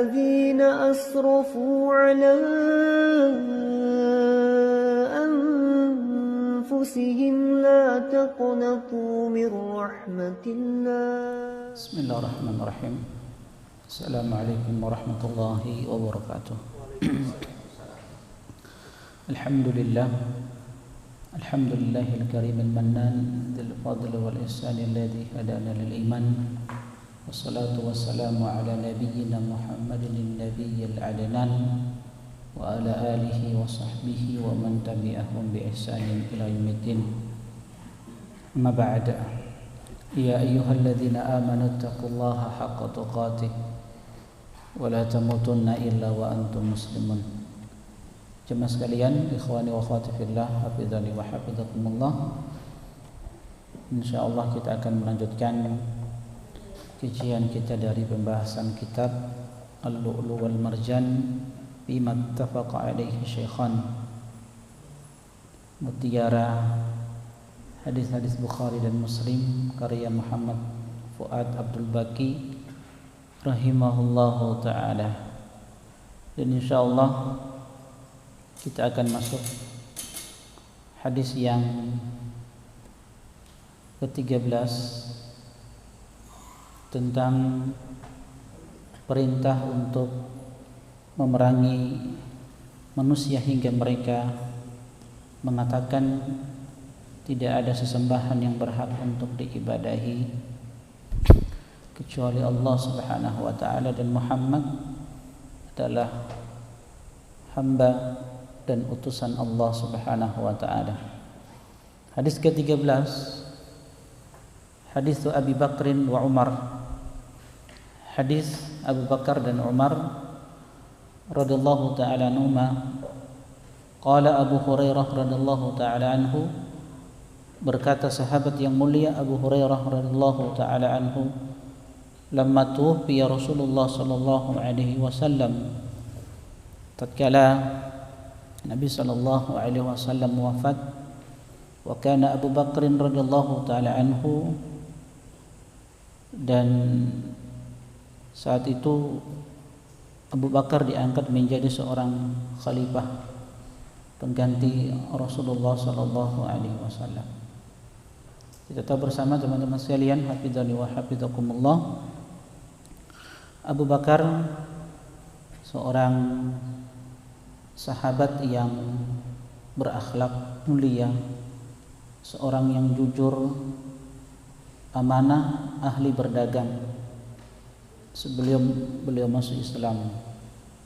الذين أسرفوا على أنفسهم لا تقنطوا من رحمة الله. بسم الله الرحمن الرحيم. السلام عليكم ورحمة الله وبركاته. الحمد لله الكريم المنان ذي الفضل والإحسان الذي هدانا للإيمان، والصلاة والسلام على نبينا محمد النبي العدنان وعلى آله وصحبه ومن تبعهم بإحسان إلى يوم الدين. أما بعد، يا أيها الذين آمنوا اتقوا الله حق تقاته ولا تموتن إلا وأنتم مسلمون. Jemaah sekalian, ikhwani wa akhwati fillah, hafizani wa hafizakumullah. Insyaallah kita akan melanjutkan kajian kita dari pembahasan kitab Al-Lu'lu' wal Marjan bima ittafaqa alaihi syaikhan, mutiara hadis-hadis Bukhari dan Muslim karya Muhammad Fuad Abdul Baqi rahimahullahu ta'ala. Dan insyaallah kita akan masuk hadis yang ke-13 tentang perintah untuk memerangi manusia hingga mereka mengatakan tidak ada sesembahan yang berhak untuk diibadahi kecuali Allah Subhanahu wa ta'ala, dan Muhammad adalah hamba dan utusan Allah Subhanahu wa ta'ala. Hadis ke-13, hadis Abi Bakrin wa Umar. Hadis Abu Bakar dan Umar radhiyallahu ta'ala anhuma. Qala Abu Hurairah radhiyallahu ta'ala anhu, berkata sahabat yang mulia Abu Hurairah radhiyallahu ta'ala anhu, lamma tuwfiya Rasulullah sallallahu alaihi wasallam, tatkala Nabi sallallahu alaihi wasallam wafat, wa kana Abu Bakr radhiyallahu taala anhu, dan saat itu Abu Bakar diangkat menjadi seorang khalifah pengganti Rasulullah sallallahu alaihi wasallam. Kita tahu bersama teman-teman sekalian, hafizani wa hafizakumullah, Abu Bakar seorang sahabat yang berakhlak mulia, seorang yang jujur, amanah, ahli berdagang. Sebelum beliau masuk Islam,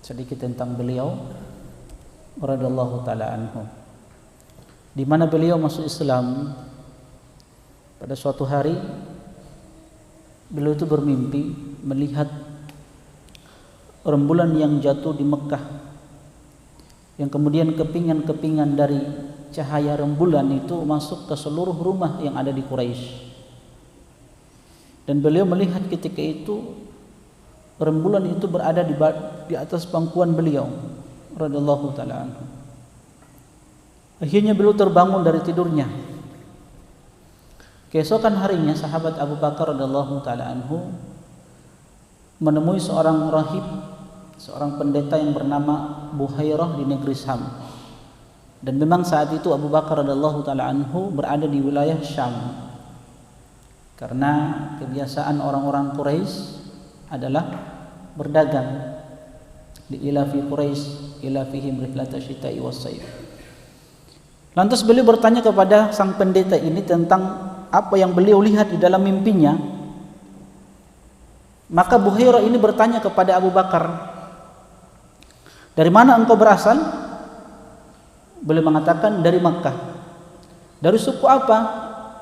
sedikit tentang beliau radhiyallahu taala anhu. Di mana beliau masuk Islam, pada suatu hari beliau itu bermimpi melihat rembulan yang jatuh di Mekah, yang kemudian kepingan-kepingan dari cahaya rembulan itu masuk ke seluruh rumah yang ada di Quraisy. Dan beliau melihat ketika itu rembulan itu berada di atas pangkuan beliau radhiyallahu taala anhu. Akhirnya beliau terbangun dari tidurnya. Keesokan harinya sahabat Abu Bakar radhiyallahu taala anhu menemui seorang rahib, seorang pendeta yang bernama Buhairah di negeri Syam. Dan memang saat itu Abu Bakar radhiyallahu taala anhu berada di wilayah Syam, karena kebiasaan orang-orang Quraisy adalah berdagang. Di ilafi Quraisy ilafihim rihlatash syita'i was-sayf. Lantas beliau bertanya kepada sang pendeta ini tentang apa yang beliau lihat di dalam mimpinya. Maka Buhairah ini bertanya kepada Abu Bakar, dari mana engkau berasal? Beliau mengatakan dari Makkah. Dari suku apa?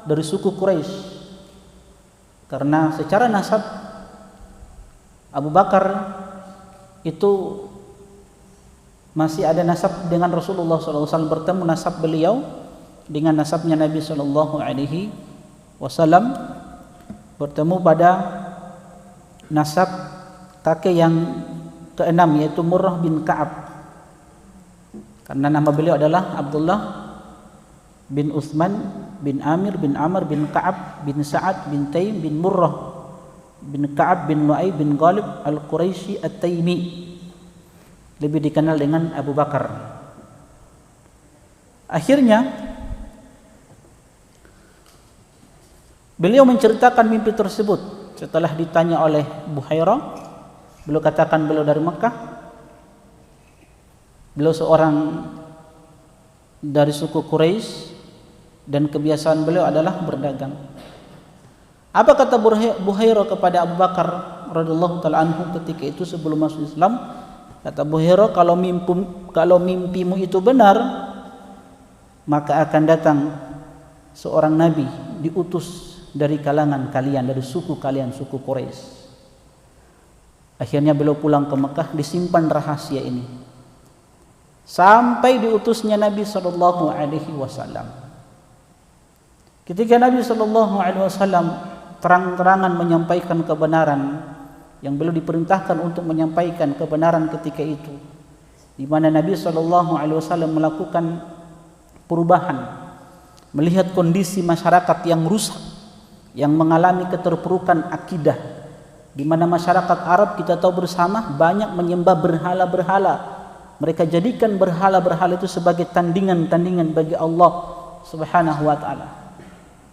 Dari suku Quraisy. Karena secara nasab Abu Bakar itu masih ada nasab dengan Rasulullah SAW, bertemu nasab beliau dengan nasabnya Nabi SAW, bertemu pada nasab kakek yang ke-6, yaitu Murrah bin Ka'ab, karena nama beliau adalah Abdullah bin Utsman bin Amir bin Amr bin Ka'ab bin Sa'ad bin Taim bin Murrah bin Ka'ab bin Lu'ay bin Ghalib Al-Quraisy At-Taimi, lebih dikenal dengan Abu Bakar. Akhirnya beliau menceritakan mimpi tersebut setelah ditanya oleh Buhairah. Beliau katakan beliau dari Mekah, beliau seorang dari suku Quraisy dan kebiasaan beliau adalah berdagang. Apa kata Buhairah kepada Abu Bakar radhiyallahu taala anhu ketika itu sebelum masuk Islam? Kata Buhairah, kalau mimpimu itu benar, maka akan datang seorang nabi diutus dari kalangan kalian, dari suku kalian, suku Quraisy. Akhirnya beliau pulang ke Mekah, disimpan rahasia ini sampai diutusnya Nabi sallallahu alaihi wasallam. Ketika Nabi sallallahu alaihi wasallam terang-terangan menyampaikan kebenaran, yang beliau diperintahkan untuk menyampaikan kebenaran ketika itu, di mana Nabi sallallahu alaihi wasallam melakukan perubahan, melihat kondisi masyarakat yang rusak, yang mengalami keterpurukan akidah, di mana masyarakat Arab kita tahu bersama banyak menyembah berhala-berhala. Mereka jadikan berhala-berhala itu sebagai tandingan-tandingan bagi Allah Subhanahu wa taala.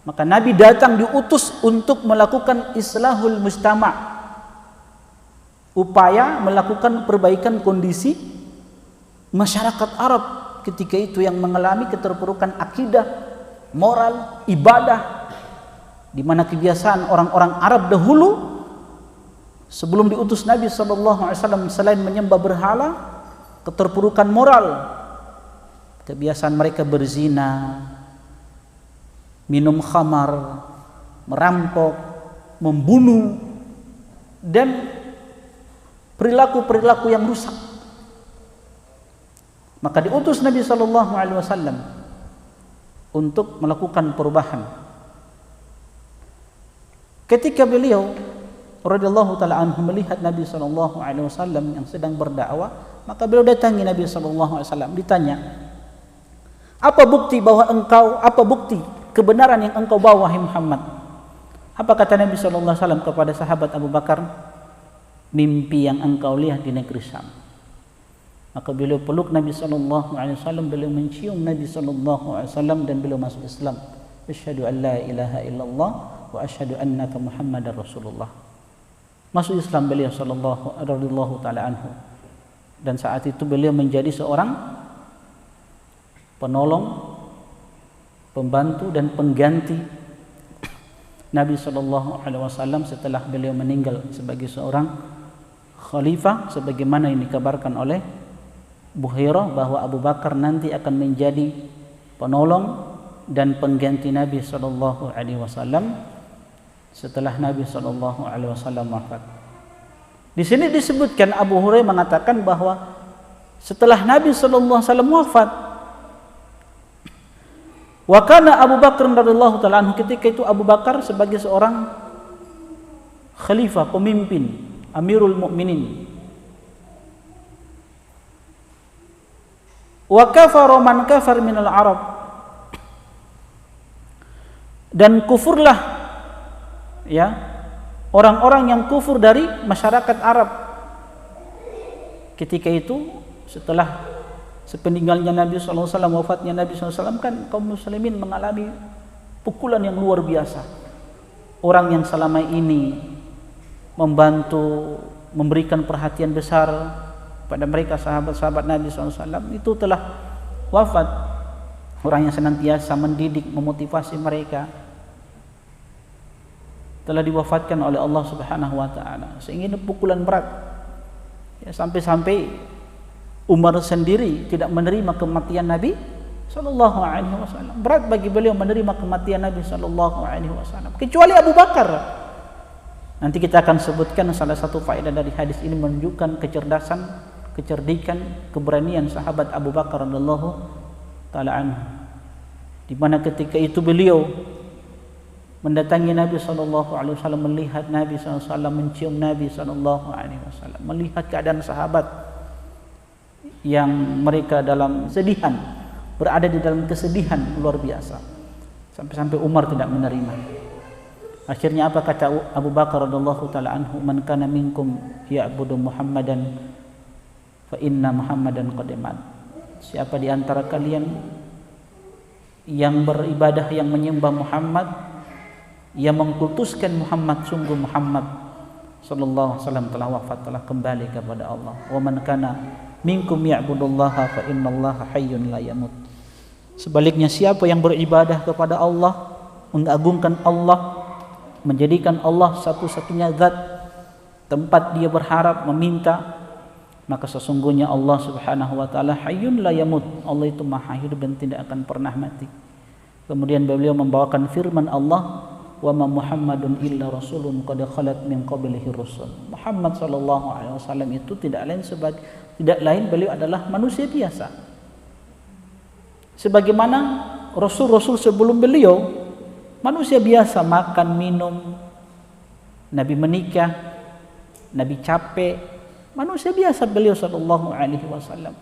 Maka Nabi datang diutus untuk melakukan islahul mujtama', upaya melakukan perbaikan kondisi masyarakat Arab ketika itu yang mengalami keterpurukan akidah, moral, ibadah, di mana kebiasaan orang-orang Arab dahulu sebelum diutus Nabi SAW selain menyembah berhala, keterpurukan moral, kebiasaan mereka berzina, minum khamar, merampok, membunuh, dan perilaku-perilaku yang rusak. Maka diutus Nabi SAW untuk melakukan perubahan. Ketika beliau radhiyallahu taala anhu melihat Nabi SAW yang sedang berdakwah, maka beliau datangi Nabi SAW, ditanya, apa bukti kebenaran yang engkau bawa, wahai Muhammad? Apa kata Nabi SAW kepada sahabat Abu Bakar? Mimpi yang engkau lihat di negeri Syam. Maka beliau peluk Nabi SAW, beliau mencium Nabi SAW, dan beliau masuk Islam. Asyhadu an la ilaha illallah wa asyhadu annaka Muhammadar Rasulullah. Masuk Islam beliau radhiyallahu taala anhu. Dan saat itu beliau menjadi seorang penolong, pembantu dan pengganti Nabi SAW setelah beliau meninggal sebagai seorang khalifah, sebagaimana yang dikabarkan oleh Buhairah bahwa Abu Bakar nanti akan menjadi penolong dan pengganti Nabi SAW setelah Nabi SAW wafat. Di sini disebutkan Abu Hurairah mengatakan bahwa setelah Nabi SAW wafat, wa kana Abu Bakar radhiyallahu taala anhu, ketika itu Abu Bakar sebagai seorang khalifah, pemimpin, Amirul Mukminin. Wa kafara man kafar minal Arab, dan kufurlah ya orang-orang yang kufur dari masyarakat Arab ketika itu. Setelah sepeninggalnya Nabi SAW, wafatnya Nabi SAW, kan kaum muslimin mengalami pukulan yang luar biasa. Orang yang selama ini membantu, memberikan perhatian besar pada mereka sahabat-sahabat Nabi SAW itu telah wafat. Orang yang senantiasa mendidik, memotivasi mereka telah diwafatkan oleh Allah Subhanahu wa taala, sehingga ini pukulan berat. Ya, sampai-sampai Umar sendiri tidak menerima kematian Nabi sallallahu alaihi wasallam. Berat bagi beliau menerima kematian Nabi sallallahu alaihi wasallam, kecuali Abu Bakar. Nanti kita akan sebutkan salah satu faedah dari hadis ini menunjukkan kecerdasan, kecerdikan, keberanian sahabat Abu Bakar radhiyallahu taala anhu, di mana ketika itu beliau mendatangi Nabi SAW, melihat Nabi SAW, mencium Nabi SAW, melihat keadaan sahabat yang mereka dalam kesedihan, berada di dalam kesedihan luar biasa, sampai-sampai Umar tidak menerima. Akhirnya apa kata Abu Bakar radhiyallahu taala anhu, "Man kana minkum ya'budu Muhammadan fa inna Muhammadan qad mat." Siapa di antara kalian yang beribadah, yang menyembah Muhammad, yang mengkultuskan Muhammad, sungguh Muhammad sallallahu alaihi wasallam telah wafat, telah kembali kepada Allah. Wa man kana minkum ya'budullaha fa innallaha hayyun la yamut. Sebaliknya, siapa yang beribadah kepada Allah, mengagungkan Allah, menjadikan Allah satu-satunya zat tempat dia berharap, meminta, maka sesungguhnya Allah Subhanahu wa taala hayyun la yamut. Allah itu maha hidup dan tidak akan pernah mati. Kemudian beliau membawakan firman Allah, "Wa ma Muhammadun illa rasulun qad khalat min qablihi rusul." Muhammad sallallahu alaihi wasallam itu tidak lain beliau adalah manusia biasa. Sebagaimana rasul-rasul sebelum beliau manusia biasa, makan, minum, Nabi menikah, Nabi capek, manusia biasa beliau sallallahu alaihi wasallam,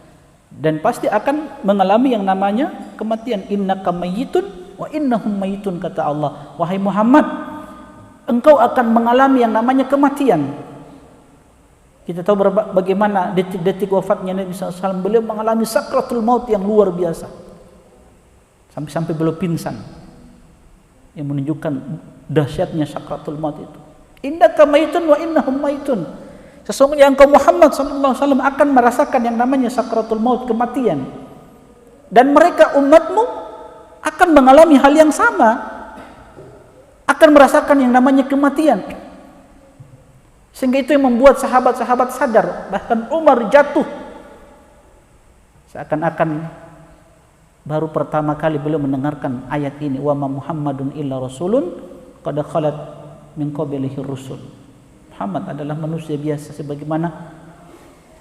dan pasti akan mengalami yang namanya kematian. Innaka mayyitun wa innahum mayyitun, kata Allah, wahai Muhammad, engkau akan mengalami yang namanya kematian. Kita tahu bagaimana detik-detik wafatnya Nabi SAW. Beliau mengalami sakratul maut yang luar biasa, sampai beliau pingsan, yang menunjukkan dahsyatnya sakratul maut itu. Innaka mayyitun wa innahum mayyitun, sesungguhnya engkau Muhammad sallallahu alaihi wasallam akan merasakan yang namanya sakratul maut, kematian, dan mereka umatmu akan mengalami hal yang sama, akan merasakan yang namanya kematian. Sehingga itu yang membuat sahabat-sahabat sadar, bahkan Umar jatuh seakan-akan baru pertama kali beliau mendengarkan ayat ini, "Wa ma Muhammadun illa rasulun qad khalat min qablihi rusul." Muhammad adalah manusia biasa sebagaimana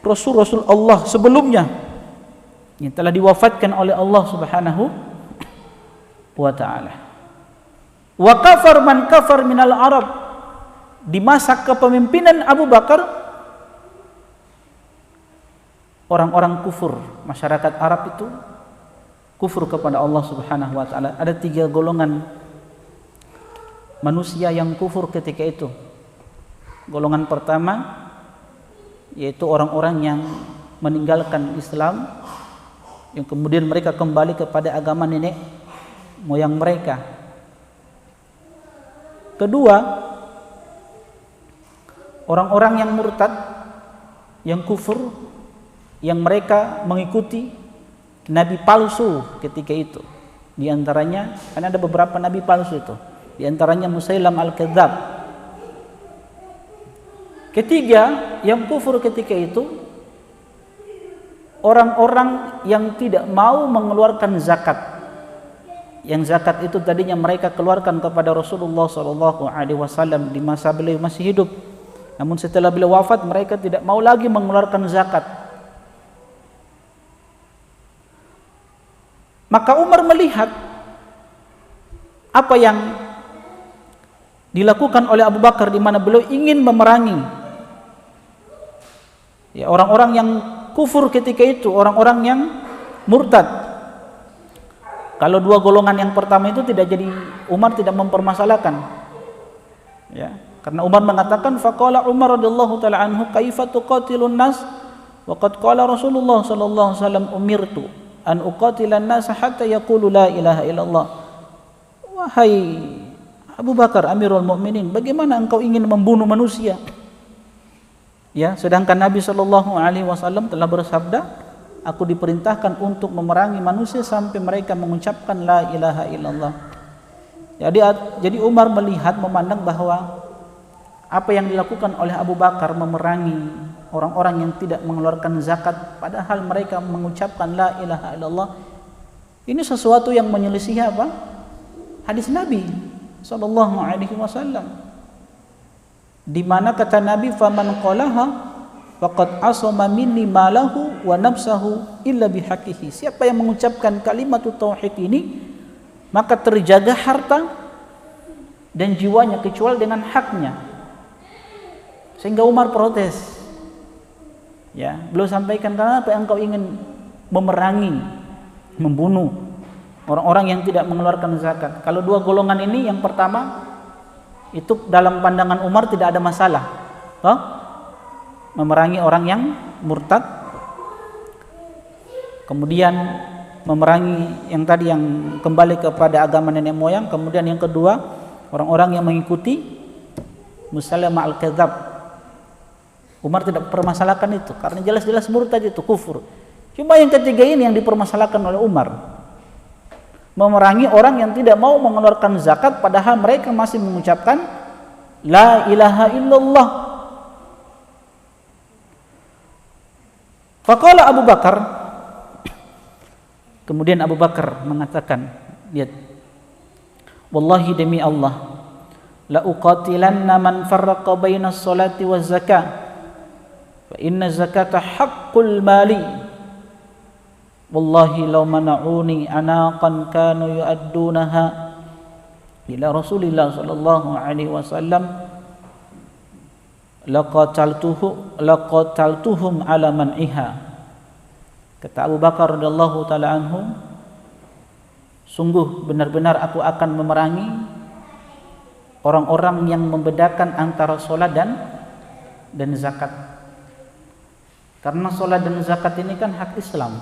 rasul-rasul Allah sebelumnya yang telah diwafatkan oleh Allah Subhanahu wa taala. Wa kafar man kafar minal Arab. Di masa kepemimpinan Abu Bakar, orang-orang kufur, masyarakat Arab itu kufur kepada Allah Subhanahu wa taala. Ada 3 golongan manusia yang kufur ketika itu. Golongan pertama yaitu orang-orang yang meninggalkan Islam, yang kemudian mereka kembali kepada agama nenek moyang mereka. Kedua, orang-orang yang murtad, yang kufur, yang mereka mengikuti nabi palsu ketika itu. Di antaranya, kan ada beberapa nabi palsu itu, di antaranya Musailam al-Kadzab. Ketiga, yang kufur ketika itu orang-orang yang tidak mau mengeluarkan zakat. Yang zakat itu tadinya mereka keluarkan kepada Rasulullah SAW di masa beliau masih hidup. Namun setelah beliau wafat, mereka tidak mau lagi mengeluarkan zakat. Maka Umar melihat apa yang dilakukan oleh Abu Bakar, di mana beliau ingin memerangi orang-orang yang kufur ketika itu, orang-orang yang murtad. Kalau 2 golongan yang pertama itu tidak jadi, Umar tidak mempermasalahkan, ya. Karena Umar mengatakan, faqala Umar radhiyallahu taala anhu, kaifa tuqatilun nas wa qad qala Rasulullah sallallahu alaihi wasallam, umirtu an uqatilan nas hatta yaqulu la ilaha illallah. Wahai Abu Bakar Amirul Mukminin, bagaimana engkau ingin membunuh manusia? Ya, sedangkan Nabi sallallahu alaihi wasallam telah bersabda, aku diperintahkan untuk memerangi manusia sampai mereka mengucapkan la ilaha illallah. Jadi Umar melihat, memandang bahwa apa yang dilakukan oleh Abu Bakar memerangi orang-orang yang tidak mengeluarkan zakat padahal mereka mengucapkan la ilaha illallah, ini sesuatu yang menyelisih apa? Hadis Nabi sallallahu alaihi wasallam, di mana kata Nabi, faman qalaha faqad asama minni malahu wa nafsahu illa bihaqqihi. Siapa yang mengucapkan kalimat tauhid ini, maka terjaga harta dan jiwanya kecuali dengan haknya. Sehingga Umar protes. Ya, beliau sampaikan, kenapa engkau ingin memerangi, membunuh orang-orang yang tidak mengeluarkan zakat? Kalau 2 golongan ini, yang pertama itu dalam pandangan Umar tidak ada masalah. Toh? Memerangi orang yang murtad, kemudian memerangi yang tadi yang kembali kepada agama nenek moyang, kemudian yang kedua orang-orang yang mengikuti Musailamah al-Kadzab. Umar tidak permasalahkan itu karena jelas-jelas murtad, itu kufur. Cuma yang ketiga ini yang dipermasalahkan oleh Umar, memerangi orang yang tidak mau mengeluarkan zakat padahal mereka masih mengucapkan la ilaha illallah. Faqala Abu Bakar, kemudian Abu Bakar mengatakan, lihat, wallahi demi Allah, la uqatilanna man farraqa baina as-salati waz zakah, fa inna zakata haqqul mali. Wallahi law mana'uni anaqan kanu yu'addunaha ila Rasulillah sallallahu alaihi wasallam laqataltuhum ala man'iha. Kata Abu Bakar radhiyallahu taala anhu, sungguh benar-benar aku akan memerangi orang-orang yang membedakan antara salat dan zakat. Karena salat dan zakat ini kan hak Islam.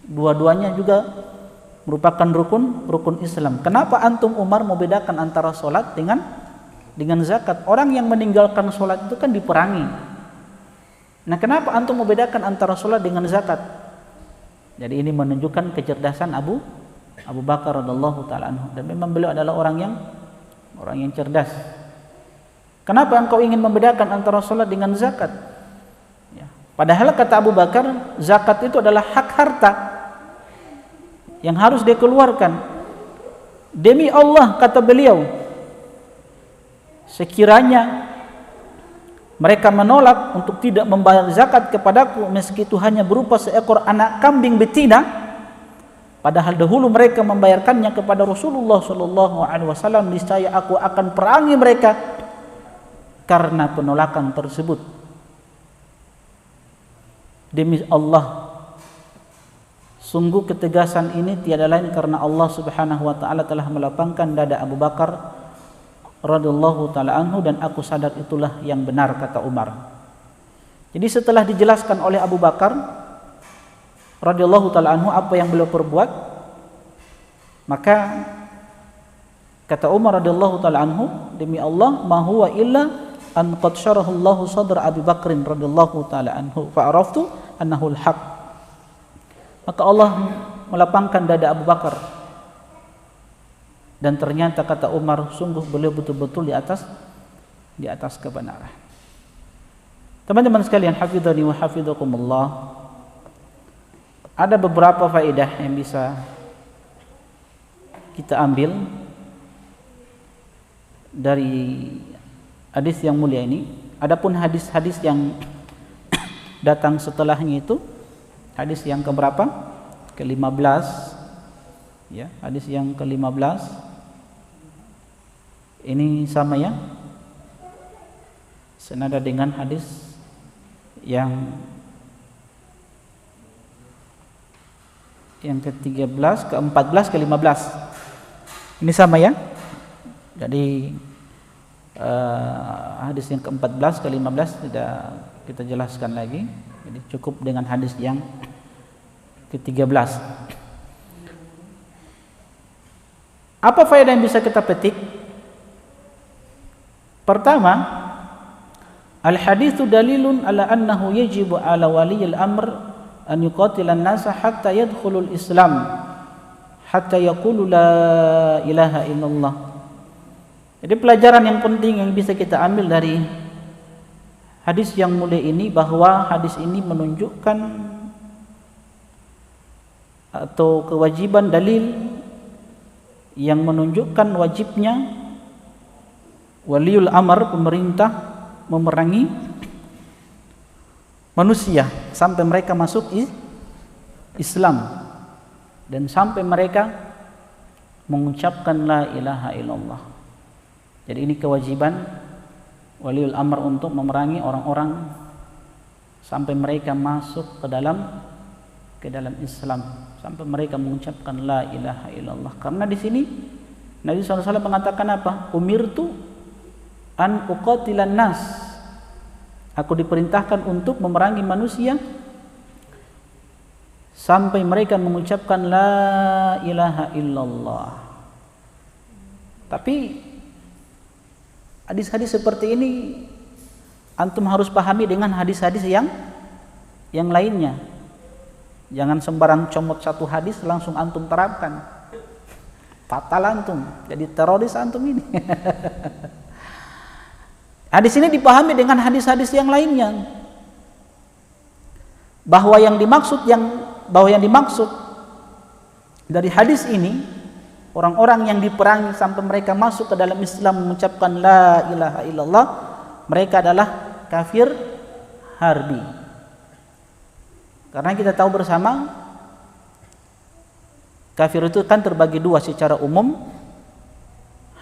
Dua-duanya juga merupakan rukun Islam. Kenapa antum Umar membedakan antara salat dengan zakat? Orang yang meninggalkan salat itu kan diperangi. Nah, kenapa antum membedakan antara salat dengan zakat? Jadi ini menunjukkan kecerdasan Abu Bakar radhiyallahu taala anhu, dan memang beliau adalah orang yang cerdas. Kenapa engkau ingin membedakan antara salat dengan zakat? Ya. Padahal kata Abu Bakar, zakat itu adalah hak harta yang harus dia keluarkan. Demi Allah, kata beliau, sekiranya mereka menolak untuk tidak membayar zakat kepadaku meski itu hanya berupa seekor anak kambing betina, padahal dahulu mereka membayarkannya kepada Rasulullah sallallahu alaihi wasallam, niscaya aku akan perangi mereka karena penolakan tersebut. Demi Allah, sungguh ketegasan ini tiada lain karena Allah Subhanahu wa taala telah melapangkan dada Abu Bakar radhiyallahu taala anhu, dan aku sadar itulah yang benar, kata Umar. Jadi setelah dijelaskan oleh Abu Bakar radhiyallahu taala anhu apa yang beliau perbuat, maka kata Umar radhiyallahu taala anhu, demi Allah, ma huwa illa an qad syaraha Allahu sadra Abi Bakrin radhiyallahu taala anhu fa araftu annahu al-haq. Maka Allah melapangkan dada Abu Bakar, dan ternyata kata Umar, sungguh beliau betul-betul di atas kebenaran. Teman-teman sekalian, hafizani wa hafizakumullah, ada beberapa faedah yang bisa kita ambil dari hadis yang mulia ini. Adapun hadis-hadis yang datang setelahnya itu, hadis yang keberapa? Ke-15, ya, hadis yang ke-15 ini sama ya, senada dengan hadis yang ke-13, ke-14, ke-15. Ini sama ya. Jadi hadis yang ke-14, ke-15 tidak kita jelaskan lagi. Jadi cukup dengan hadis yang ke-13. Apa faedah yang bisa kita petik? Pertama, al-haditsu dalilun ala annahu yajibu ala waliyil amr an yuqatila an-nasa hatta yadkhulul Islam hatta yaqulu la ilaha illallah. Jadi pelajaran yang penting yang bisa kita ambil dari hadis yang mulia ini, bahwa hadis ini menunjukkan atau kewajiban, dalil yang menunjukkan wajibnya waliul amr, pemerintah, memerangi manusia sampai mereka masuk Islam dan sampai mereka mengucapkan la ilaha illallah. Jadi ini kewajiban waliul amr untuk memerangi orang-orang sampai mereka masuk ke dalam Islam, sampai mereka mengucapkan la ilaha illallah. Karena di sini Nabi SAW mengatakan apa? Umirtu an uqatilan nas. Aku diperintahkan untuk memerangi manusia sampai mereka mengucapkan la ilaha illallah. Tapi hadis-hadis seperti ini antum harus pahami dengan hadis-hadis yang lainnya. Jangan sembarang comot satu hadis langsung antum terapkan. Fatal antum, jadi teroris antum ini. Hadis ini dipahami dengan hadis-hadis yang lainnya. Bahwa yang dimaksud dari hadis ini, orang-orang yang diperangi sampai mereka masuk ke dalam Islam mengucapkan la ilaha illallah, mereka adalah kafir harbi. Karena kita tahu bersama kafir itu kan terbagi dua secara umum,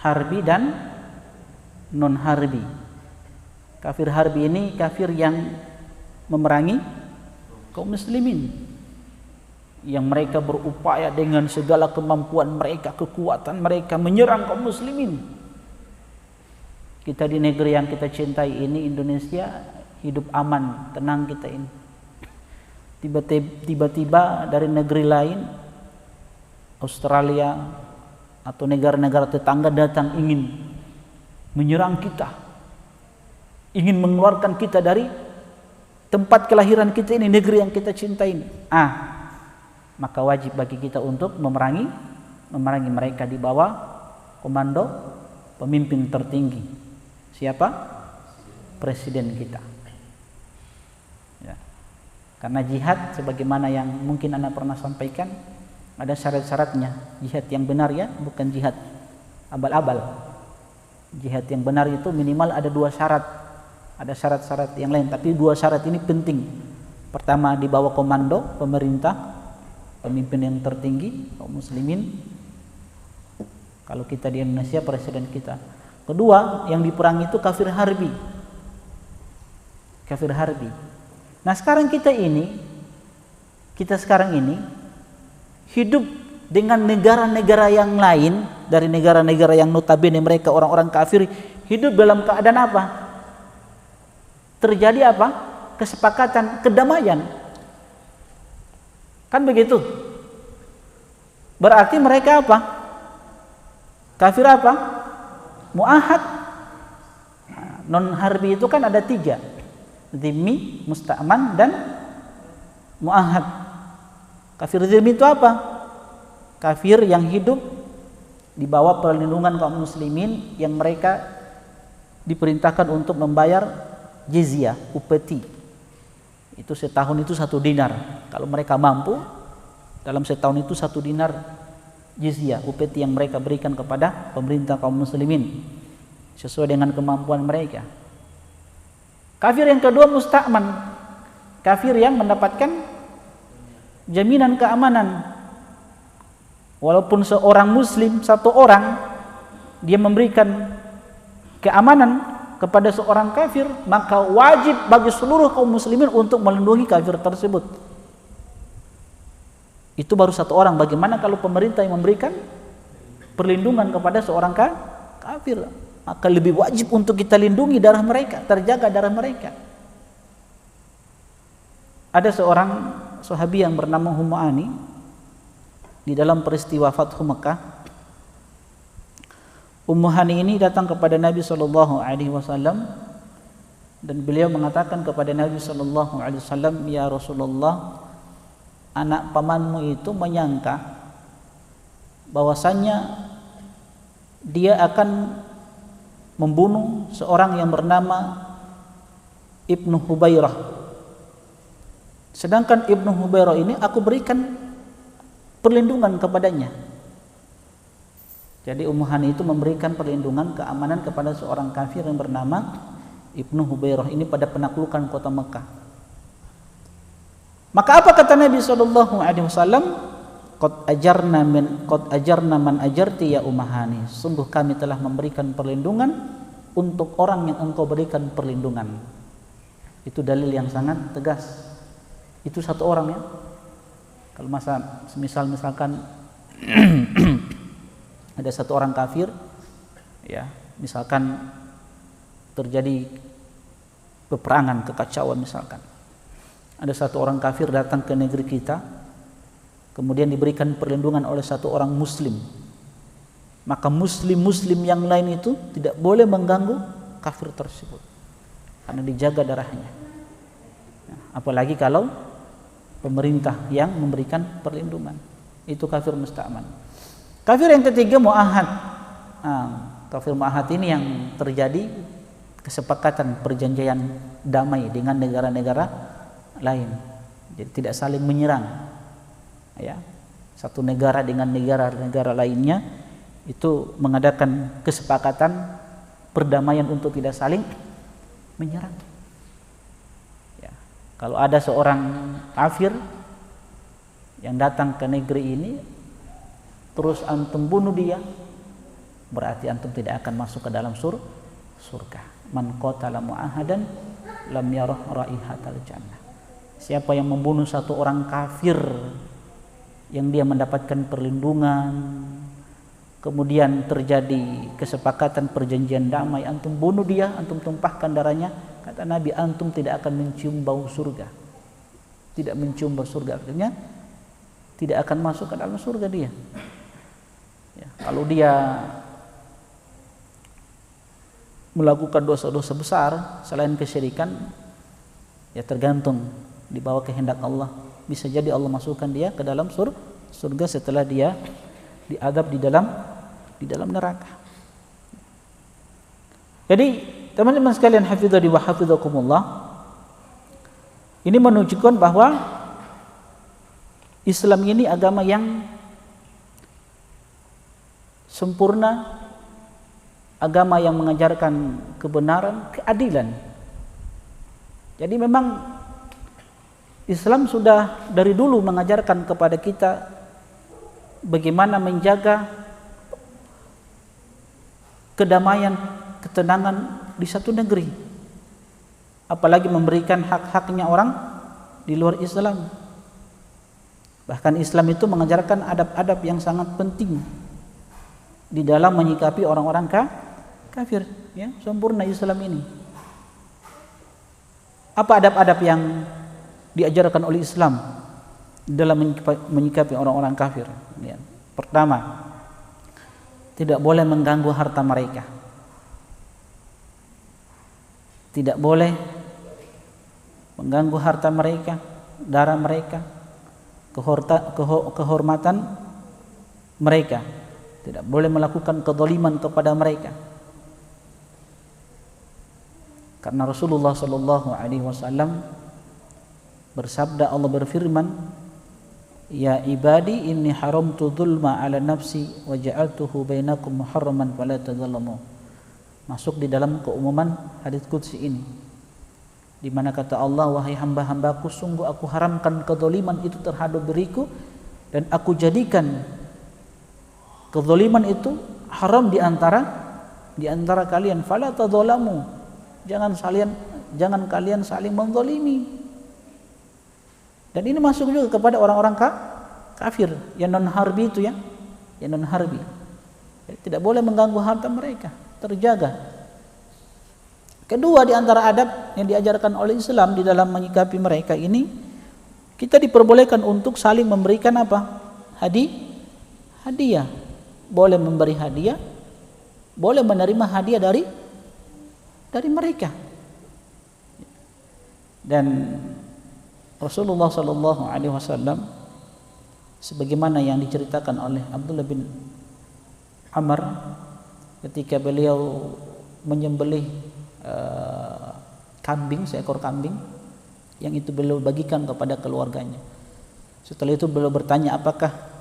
harbi dan non harbi. Kafir harbi ini kafir yang memerangi kaum muslimin, yang mereka berupaya dengan segala kemampuan mereka, kekuatan mereka menyerang kaum muslimin. Kita di negeri yang kita cintai ini, Indonesia, hidup aman, tenang kita ini. Tiba-tiba dari negeri lain, Australia atau negara-negara tetangga datang ingin menyerang kita, ingin mengeluarkan kita dari tempat kelahiran kita ini, negeri yang kita cintai ini. Maka wajib bagi kita untuk memerangi mereka di bawah komando pemimpin tertinggi. Siapa? Presiden kita. Ya. Karena jihad sebagaimana yang mungkin Anda pernah sampaikan, ada syarat-syaratnya. Jihad yang benar ya, bukan jihad abal-abal. Jihad yang benar itu minimal ada 2 syarat. Ada syarat-syarat yang lain, tapi 2 syarat ini penting. Pertama, di bawah komando pemerintah, pemimpin yang tertinggi kaum muslimin. Kalau kita di Indonesia, presiden kita. Kedua, yang diperangi itu kafir harbi. Kafir harbi. Nah, sekarang kita sekarang ini hidup dengan negara-negara yang lain, dari negara-negara yang notabene mereka orang-orang kafir, hidup dalam keadaan apa? Terjadi apa? Kesepakatan, kedamaian. Kan begitu? Berarti mereka apa? Kafir apa? Mu'ahad. Non harbi itu kan ada 3. Dhimmi, musta'man, dan mu'ahad. Kafir dhimmi itu apa? Kafir yang hidup di bawah perlindungan kaum muslimin, yang mereka diperintahkan untuk membayar jizyah, upeti. Itu setahun itu 1 dinar. Kalau mereka mampu, dalam setahun itu 1 dinar jizyah, upeti yang mereka berikan kepada pemerintah kaum muslimin sesuai dengan kemampuan mereka. Kafir yang kedua musta'man, kafir yang mendapatkan jaminan keamanan. Walaupun seorang muslim, 1 orang, dia memberikan keamanan kepada seorang kafir, maka wajib bagi seluruh kaum muslimin untuk melindungi kafir tersebut. Itu baru 1 orang. Bagaimana kalau pemerintah yang memberikan perlindungan kepada seorang kafir? Maka lebih wajib untuk kita lindungi darah mereka, terjaga darah mereka. Ada seorang sahabi yang bernama Ummu Hani di dalam peristiwa Fathu Mekah. Ummu Hani ini datang kepada Nabi SAW dan beliau mengatakan kepada Nabi SAW, "Ya Rasulullah, anak pamanmu itu menyangka bahwasannya dia akan membunuh seorang yang bernama Ibnu Hubairah. Sedangkan Ibnu Hubairah ini aku berikan perlindungan kepadanya." Jadi Ummu Hani itu memberikan perlindungan, keamanan kepada seorang kafir yang bernama Ibnu Hubairah ini pada penaklukan kota Mekah. Maka apa kata Nabi SAW? Qad ajarna man ajarti ya Ummu Hani. Sungguh kami telah memberikan perlindungan untuk orang yang engkau berikan perlindungan. Itu dalil yang sangat tegas. Itu 1 orang ya. Kalau misalkan ada satu orang kafir, ya, misalkan terjadi peperangan, kekacauan misalkan. Ada satu orang kafir datang ke negeri kita, kemudian diberikan perlindungan oleh satu orang muslim. Maka muslim-muslim yang lain itu tidak boleh mengganggu kafir tersebut, karena dijaga darahnya. Apalagi kalau pemerintah yang memberikan perlindungan, itu kafir musta'man. Kafir yang ketiga mu'ahad. Kafir mu'ahad ini yang terjadi kesepakatan perjanjian damai dengan negara-negara lain, jadi tidak saling menyerang, ya. Satu negara dengan negara-negara lainnya itu mengadakan kesepakatan perdamaian untuk tidak saling menyerang. Ya. Kalau ada seorang kafir yang datang ke negeri ini, terus antum bunuh dia, berarti antum tidak akan masuk ke dalam surga. Man qatala mu'ahadan lam yarah raihatal jannah. Siapa yang membunuh satu orang kafir yang dia mendapatkan perlindungan, kemudian terjadi kesepakatan perjanjian damai, antum bunuh dia, antum tumpahkan darahnya, kata Nabi, antum tidak akan mencium bau surga. Tidak mencium bau surga, artinya tidak akan masuk ke dalam surga dia. Ya, kalau dia melakukan dosa-dosa besar selain kesyirikan, ya tergantung di bawah kehendak Allah. Bisa jadi Allah masukkan dia ke dalam surga setelah dia diadab di dalam neraka. Jadi teman-teman sekalian, hafizani wa hafizakumullah, ini menunjukkan bahwa Islam ini agama yang sempurna, agama yang mengajarkan kebenaran, keadilan. Jadi memang Islam sudah dari dulu mengajarkan kepada kita bagaimana menjaga kedamaian, ketenangan di satu negeri, apalagi memberikan hak-haknya orang di luar Islam. Bahkan Islam itu mengajarkan adab-adab yang sangat penting di dalam menyikapi orang-orang kafir, ya, sempurna Islam ini. Apa adab-adab yang diajarkan oleh Islam dalam menyikapi orang-orang kafir? Ya. Pertama, tidak boleh mengganggu harta mereka. Tidak boleh mengganggu harta mereka, darah mereka, kehormatan mereka. Tidak boleh melakukan kezaliman kepada mereka. Karena Rasulullah sallallahu alaihi wasallam bersabda, Allah berfirman, ya ibadi inni haramtu dzulma ala nafsi wa ja'altuhu bainakum muharraman fala tadzalamu. Masuk di dalam keumuman hadis qudsi ini, di mana kata Allah, wahai hamba-hambaku, sungguh aku haramkan kezaliman itu terhadap diriku dan aku jadikan kezaliman itu haram di antara kalian, fala tadzalamu. Jangan kalian saling menzalimi. Dan ini masuk juga kepada orang-orang kafir yang non harbi itu, ya, yang non harbi. Jadi, tidak boleh mengganggu harta mereka, terjaga. Kedua, di antara adab yang diajarkan oleh Islam di dalam menyikapi mereka ini, kita diperbolehkan untuk saling memberikan apa? Hadiah. Boleh memberi hadiah, boleh menerima hadiah dari mereka. Dan Rasulullah sallallahu alaihi wasallam, sebagaimana yang diceritakan oleh Abdullah bin Amr ketika beliau menyembelih kambing, seekor kambing yang itu beliau bagikan kepada keluarganya. Setelah itu beliau bertanya, apakah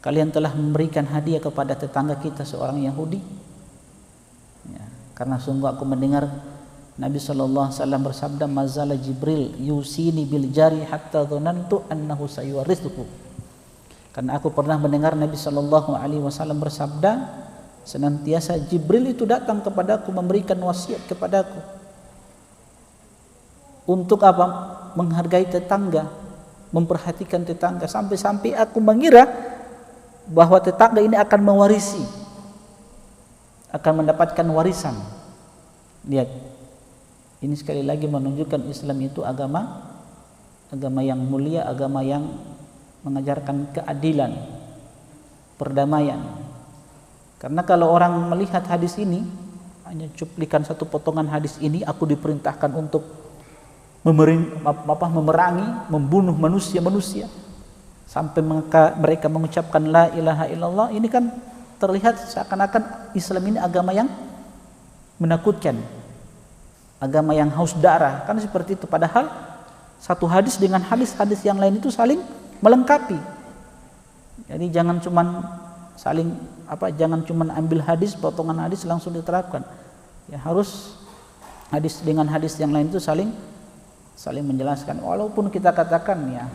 kalian telah memberikan hadiah kepada tetangga kita seorang Yahudi? Ya, karena sungguh aku mendengar Nabi sallallahu alaihi wasallam bersabda, mazala Jibril yusini bil jari hatta dhanantu annahu sayuwarithuhu. Karena aku pernah mendengar Nabi sallallahu alaihi wasallam bersabda, senantiasa Jibril itu datang kepadaku memberikan wasiat kepadaku untuk apa? Menghargai tetangga, memperhatikan tetangga, sampai-sampai aku mengira bahwa tetangga ini akan mewarisi, akan mendapatkan warisan. Lihat, ini sekali lagi menunjukkan Islam itu agama yang mulia, agama yang mengajarkan keadilan, perdamaian. Karena kalau orang melihat hadis ini, hanya cuplikan satu potongan hadis ini, aku diperintahkan untuk memerangi, membunuh manusia sampai mereka mengucapkan la ilaha illallah. Ini kan terlihat seakan-akan Islam ini agama yang menakutkan, agama yang haus darah, kan seperti itu. Padahal satu hadis dengan hadis-hadis yang lain itu saling melengkapi. Jadi jangan cuman ambil hadis, potongan hadis langsung diterapkan. Ya harus hadis dengan hadis yang lain itu saling menjelaskan. Walaupun kita katakan ya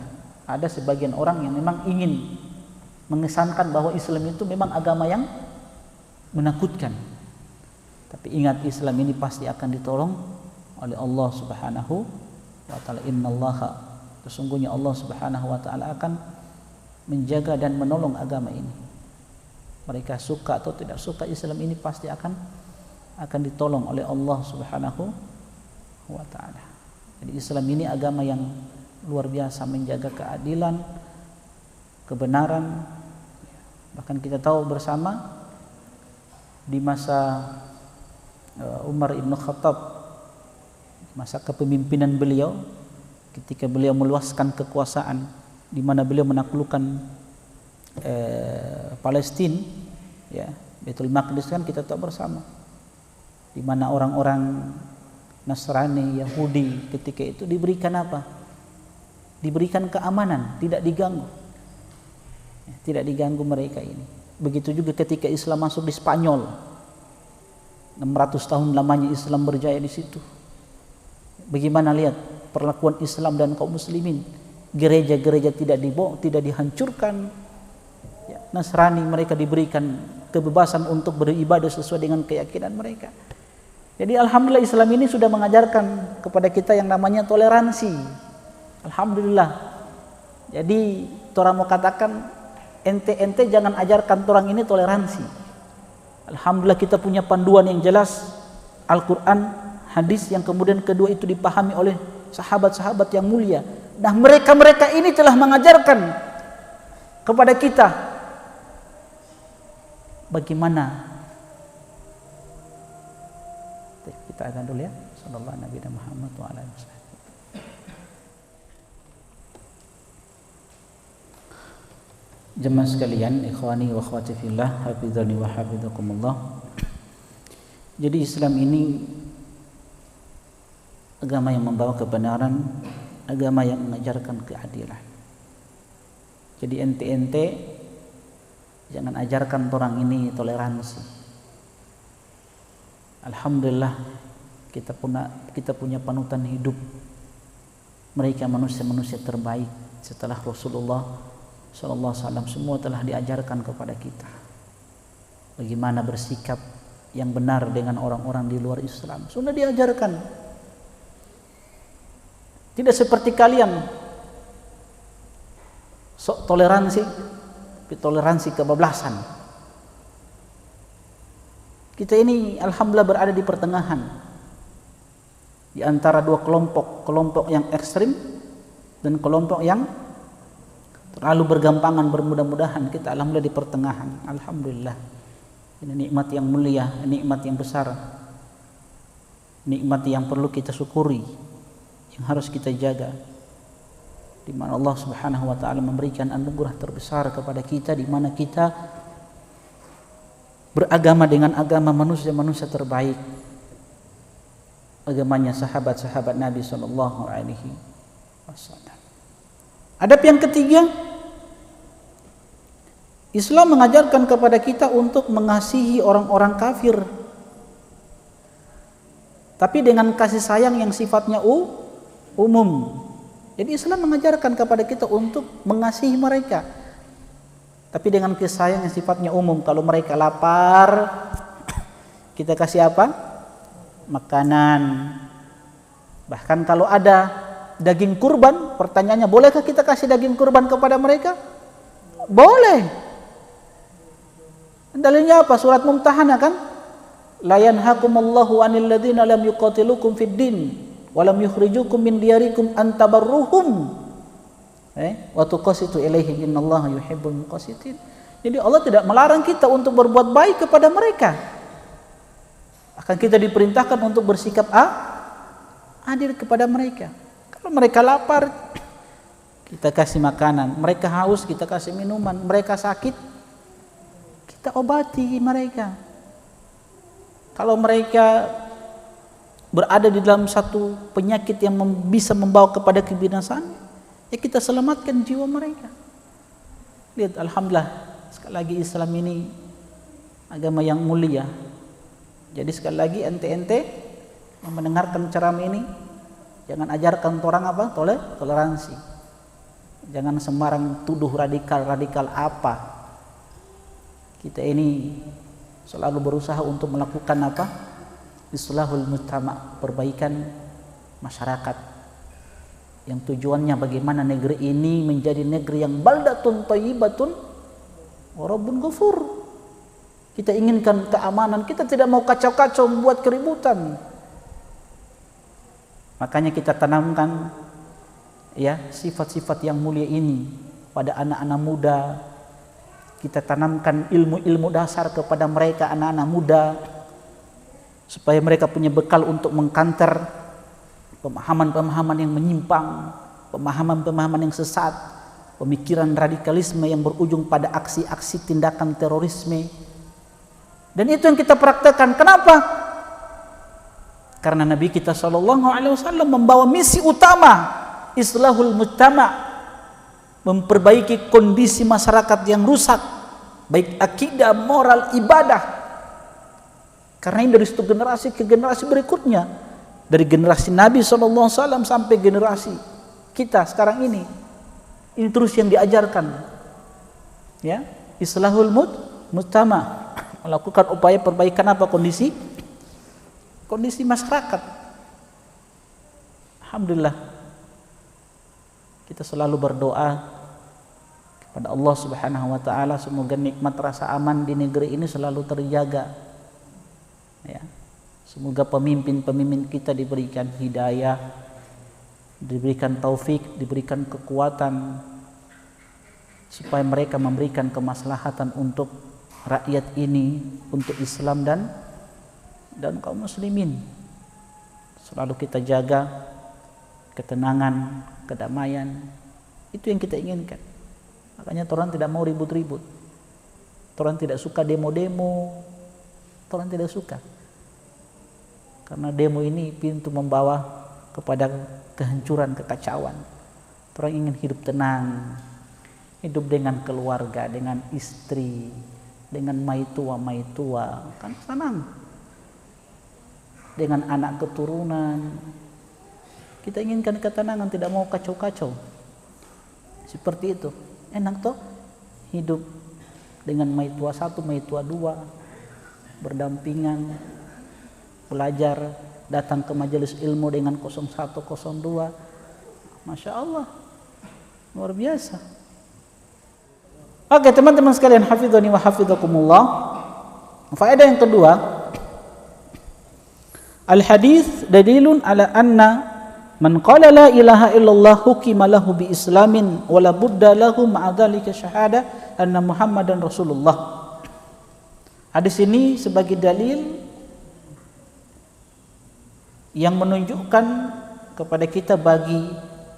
ada sebagian orang yang memang ingin mengesankan bahwa Islam itu memang agama yang menakutkan. Tapi ingat, Islam ini pasti akan ditolong oleh Allah Subhanahu wa taala. Innallaha, sesungguhnya Allah Subhanahu wa taala akan menjaga dan menolong agama ini. Mereka suka atau tidak suka, Islam ini pasti akan ditolong oleh Allah Subhanahu wa taala. Jadi Islam ini agama yang luar biasa, menjaga keadilan, kebenaran. Bahkan kita tahu bersama di masa Umar ibn Khattab, masa kepemimpinan beliau, ketika beliau meluaskan kekuasaan, di mana beliau menaklukkan Palestina, ya, Baitul Maqdis, kan kita tahu bersama, di mana orang-orang Nasrani, Yahudi ketika itu diberikan apa? Diberikan keamanan, tidak diganggu. Tidak diganggu mereka ini. Begitu juga ketika Islam masuk di Spanyol. 600 tahun lamanya Islam berjaya di situ. Bagaimana lihat perlakuan Islam dan kaum muslimin? Gereja-gereja tidak dihancurkan. Ya, Nasrani mereka diberikan kebebasan untuk beribadah sesuai dengan keyakinan mereka. Jadi alhamdulillah Islam ini sudah mengajarkan kepada kita yang namanya toleransi. Alhamdulillah. Jadi orang mau katakan ente jangan ajarkan orang ini toleransi. Alhamdulillah kita punya panduan yang jelas, Al-Quran, hadis, yang kemudian kedua itu dipahami oleh sahabat-sahabat yang mulia. Nah mereka ini telah mengajarkan kepada kita bagaimana. Kita akan dulu ya. Sallallahu Nabi Muhammad wa ala alihi wasallam. Jemaah sekalian, ikhwani wa akhwati fillah, hafizani wa hafizakumullah. Jadi Islam ini agama yang membawa kebenaran, agama yang mengajarkan keadilan. Jadi ente jangan ajarkan orang ini toleransi. Alhamdulillah kita punya panutan hidup. Mereka manusia-manusia terbaik setelah Rasulullah Sallallahu Alaihi Wasallam, semua telah diajarkan kepada kita bagaimana bersikap yang benar dengan orang-orang di luar Islam. Sudah diajarkan. Tidak seperti kalian sok toleransi, tapi toleransi kebablasan. Kita ini alhamdulillah berada di pertengahan, di antara dua kelompok yang ekstrim dan kelompok yang terlalu bergampangan. Bermudah-mudahan kita alhamdulillah di pertengahan. Alhamdulillah, ini nikmat yang mulia, nikmat yang besar, nikmat yang perlu kita syukuri, yang harus kita jaga, di mana Allah Subhanahu wa taala memberikan anugerah terbesar kepada kita, di mana kita beragama dengan agama manusia-manusia terbaik, agamanya sahabat-sahabat Nabi sallallahu alaihi wasallam. Adab yang ketiga, Islam mengajarkan kepada kita untuk mengasihi orang-orang kafir, tapi dengan kasih sayang yang sifatnya umum. Jadi Islam mengajarkan kepada kita untuk mengasihi mereka, tapi dengan kasih sayang yang sifatnya umum. Kalau mereka lapar, kita kasih apa? Makanan. Bahkan kalau ada daging kurban, pertanyaannya, bolehkah kita kasih daging kurban kepada mereka? Boleh. Dalilnya apa? Surat Mumtahanah kan? La yanhakumullahu 'anil ladzina lam yuqatilukum fid din wa lam yukhrijukum min diyarikum an tabarruhum wa tuqsitu ilaihim innallaha yuhibbul muqsitin. Jadi Allah tidak melarang kita untuk berbuat baik kepada mereka. Akan kita diperintahkan untuk bersikap adil kepada mereka. Kalau mereka lapar, kita kasih makanan. Mereka haus, kita kasih minuman. Mereka sakit, kita obati mereka. Kalau mereka berada di dalam satu penyakit yang bisa membawa kepada kebinasaan, ya kita selamatkan jiwa mereka. Lihat, alhamdulillah, sekali lagi Islam ini agama yang mulia. Jadi sekali lagi ente mendengarkan ceramah ini, jangan ajarkan orang apa? Toleransi. Jangan sembarang tuduh radikal apa. Kita ini selalu berusaha untuk melakukan apa? Islahul mujtama', perbaikan masyarakat. Yang tujuannya bagaimana negeri ini menjadi negeri yang baldatun thayyibatun wa rabbun ghafur. Kita inginkan keamanan, kita tidak mau kacau-kacau membuat keributan. Makanya kita tanamkan ya sifat-sifat yang mulia ini pada anak-anak muda. Kita tanamkan ilmu-ilmu dasar kepada mereka, anak-anak muda, supaya mereka punya bekal untuk mengkanter pemahaman-pemahaman yang menyimpang, pemahaman-pemahaman yang sesat, pemikiran radikalisme yang berujung pada aksi-aksi tindakan terorisme. Dan itu yang kita praktekkan. Kenapa? Karena Nabi kita SAW membawa misi utama islahul mujtama', memperbaiki kondisi masyarakat yang rusak, baik akidah, moral, ibadah. Karena ini dari satu generasi ke generasi berikutnya, dari generasi Nabi SAW sampai generasi kita sekarang ini terus yang diajarkan, ya, islahul mujtama', melakukan upaya perbaikan apa kondisi masyarakat. Alhamdulillah, kita selalu berdoa kepada Allah Subhanahu wa taala semoga nikmat rasa aman di negeri ini selalu terjaga. Ya. Semoga pemimpin-pemimpin kita diberikan hidayah, diberikan taufik, diberikan kekuatan supaya mereka memberikan kemaslahatan untuk rakyat ini, untuk Islam dan kaum muslimin. Selalu kita jaga ketenangan, kedamaian. Itu yang kita inginkan. Makanya orang tidak mau ribut-ribut. Orang tidak suka demo-demo. Orang tidak suka. Karena demo ini pintu membawa kepada kehancuran, kekacauan. Orang ingin hidup tenang, hidup dengan keluarga, dengan istri, dengan maitua, kan senang. Dengan anak keturunan. Kita inginkan ketenangan, tidak mau kacau-kacau. Seperti itu. Enak toh hidup dengan maitua 1, maitua 2, berdampingan, belajar, datang ke majelis ilmu dengan 01, 02. Masya Allah, luar biasa. Oke teman-teman sekalian, hafidhani wa hafidhakumullah. Faedah yang kedua, al-hadis dalilun ala anna man qala la ilaha illallah hukima lahu bi islamin wa la budda lahu ma'a dzalika syahada anna Muhammadan Rasulullah. Hadis ini sebagai dalil yang menunjukkan kepada kita bagi